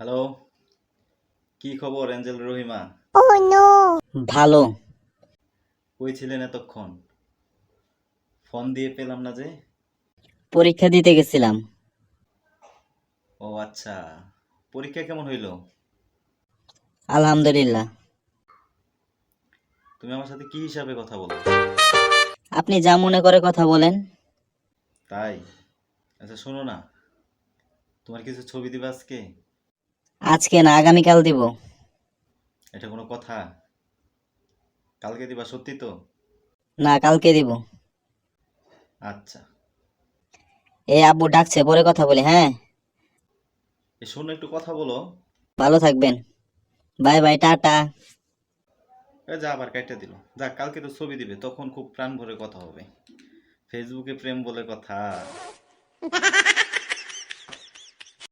Hello, কি খবর Angel Rahima? ভালো। কই ছিলেন এতক্ষণ? ফোন দিয়ে পেলাম না যে। পরীক্ষা দিতে গেছিলাম। ও আচ্ছা, পরীক্ষা কেমন হইল? আলহামদুলিল্লাহ। তুমি আমার সাথে কি হিসাবে কথা বলো? আপনি যা মনে করে কথা বলেন। তাই? আচ্ছা শোনো না, তোমার কিছু ছবি দিবা আজকে? আজকে না, আগামীকাল দিব। এটা কোনো কথা? কালকে দিবা সত্যি তো? না, কালকে দিব। আচ্ছা। এই আব্বু ডাকছে, পরে কথা বলি, হ্যাঁ? শোনো একটু কথা বলো। ভালো থাকবেন। Bye bye, tata. যা আবার কাইটা দিল। যা, কালকে তো ছবি দিবে, তখন খুব প্রাণ ভরে কথা হবে। ফেসবুকে প্রেম বলে কথা।